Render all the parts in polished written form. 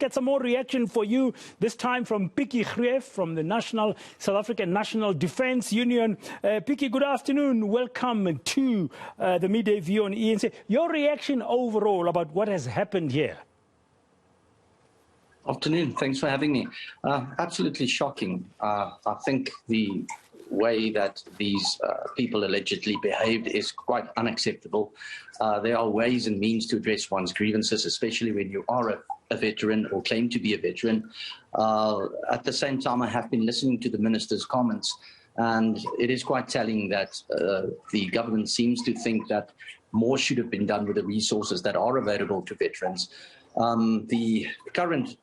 get some more reaction for you, this time from Pikkie Greeff from the South African National Defence Union. Pikkie, good afternoon. Welcome to the Midday View on eNCA. Your reaction overall about what has happened here? Afternoon. Thanks for having me. Absolutely shocking. I think the way that these people allegedly behaved is quite unacceptable. There are ways and means to address one's grievances, especially when you are a veteran or claim to be a veteran. At the same time, I have been listening to the minister's comments, and it is quite telling that the government seems to think that more should have been done with the resources that are available to veterans. The current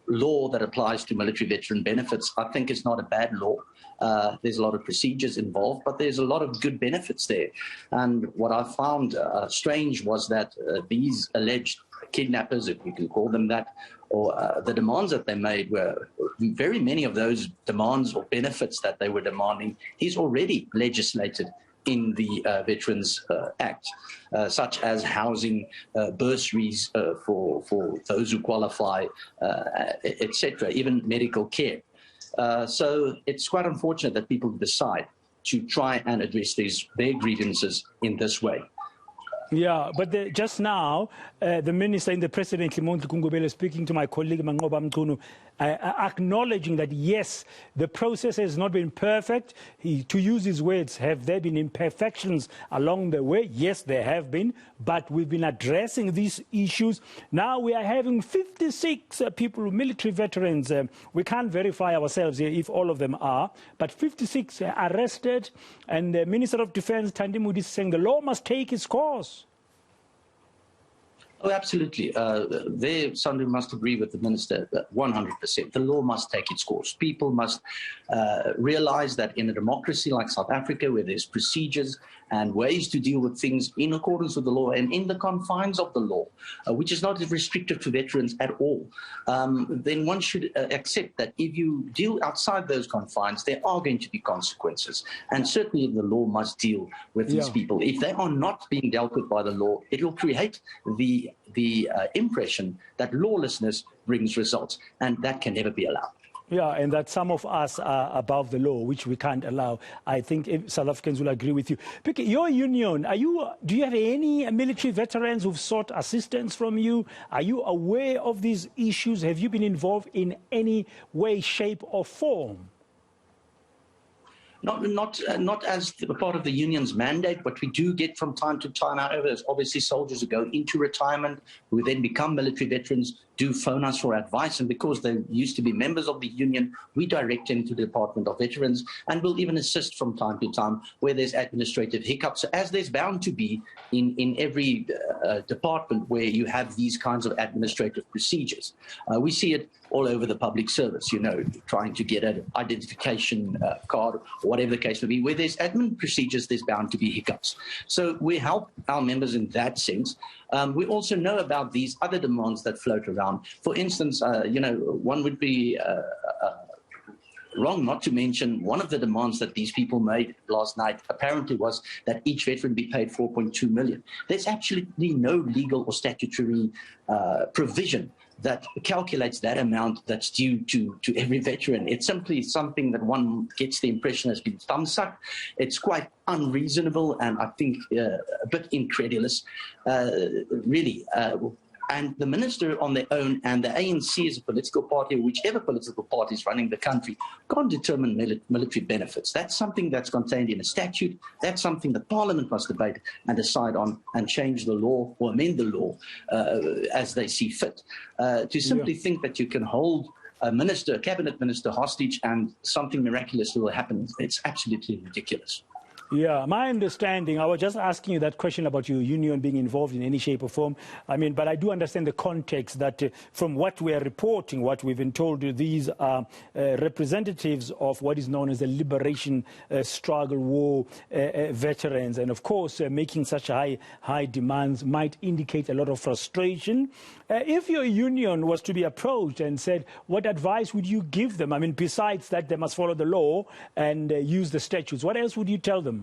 law that applies to military veteran benefits, I think, is not a bad law. There's a lot of procedures involved, but there's a lot of good benefits there. And what I found strange was that these alleged kidnappers, if we can call them that, or the demands that they made were, very many of those demands or benefits that they were demanding is already legislated in the Veterans Act, such as housing, bursaries for those who qualify, etc., even medical care. So it's quite unfortunate that people decide to try and address their grievances in this way. Yeah, but just now, the minister in the President, Mondli Kungubele, speaking to my colleague Mangoba Mchunu, acknowledging that, yes, the process has not been perfect. To use his words, have there been imperfections along the way? Yes, there have been, but we've been addressing these issues. Now we are having 56 people, military veterans. We can't verify ourselves here if all of them are, but 56 arrested. And the Minister of Defense, Thandi Modise, is saying the law must take its course. Oh, absolutely. There, Sandu must agree with the minister 100%. The law must take its course. People must realize that in a democracy like South Africa, where there's procedures and ways to deal with things in accordance with the law and in the confines of the law, which is not restrictive to veterans at all, then one should accept that if you deal outside those confines, there are going to be consequences. And certainly the law must deal with these people. If they are not being dealt with by the law, it will create the impression that lawlessness brings results, and that can never be allowed. Yeah, and that some of us are above the law, which we can't allow. I think South Africans will agree with you. Pikkie, your union, do you have any military veterans who've sought assistance from you? Are you aware of these issues? Have you been involved in any way, shape or form? Not as part of the union's mandate, but we do get from time to time. However, there's obviously soldiers who go into retirement, who then become military veterans, do phone us for advice, and because they used to be members of the union, we direct them to the Department of Veterans, and we'll even assist from time to time where there's administrative hiccups, as there's bound to be in every department where you have these kinds of administrative procedures. We see it all over the public service, trying to get an identification card, or whatever the case may be. Where there's admin procedures, there's bound to be hiccups. So we help our members in that sense. We also know about these other demands that float around. For instance, one would be wrong not to mention one of the demands that these people made last night apparently was that each veteran be paid 4.2 million. There's absolutely no legal or statutory provision that calculates that amount that's due to every veteran. It's simply something that one gets the impression has been thumbsucked. It's quite unreasonable and I think a bit incredulous, really. And the minister on their own and the ANC as a political party, or whichever political party is running the country, can't determine military benefits. That's something that's contained in a statute. That's something that Parliament must debate and decide on and change the law or amend the law as they see fit. To simply think that you can hold a cabinet minister hostage and something miraculous will happen, it's absolutely ridiculous. Yeah, my understanding, I was just asking you that question about your union being involved in any shape or form. But I do understand the context that from what we are reporting, what we've been told, these are representatives of what is known as the Liberation Struggle War veterans. And of course, making such high demands might indicate a lot of frustration. If your union was to be approached and said, what advice would you give them? Besides that, they must follow the law and use the statutes. What else would you tell them?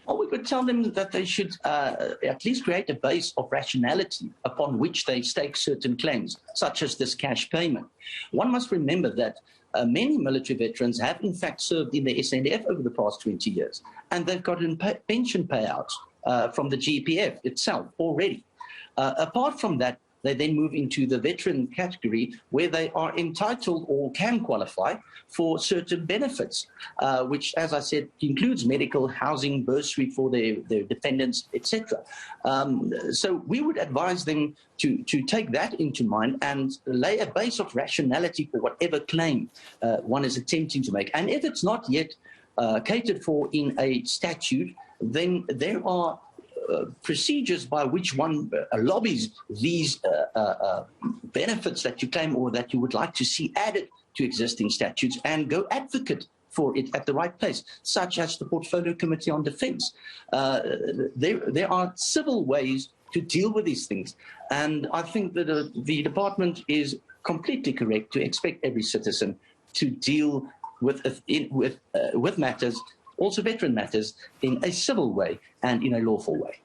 Well, we could tell them that they should at least create a base of rationality upon which they stake certain claims, such as this cash payment. One must remember that many military veterans have in fact served in the SNF over the past 20 years, and they've gotten pension payouts from the GPF itself already. Apart from that, they then move into the veteran category where they are entitled or can qualify for certain benefits, which, as I said, includes medical, housing, bursary for their dependents, etc. So we would advise them to take that into mind and lay a base of rationality for whatever claim one is attempting to make. And if it's not yet catered for in a statute, then there are procedures by which one lobbies these benefits that you claim or that you would like to see added to existing statutes and go advocate for it at the right place, such as the Portfolio Committee on Defence. There are civil ways to deal with these things, and I think that the department is completely correct to expect every citizen to deal with matters, also veteran matters, in a civil way and in a lawful way.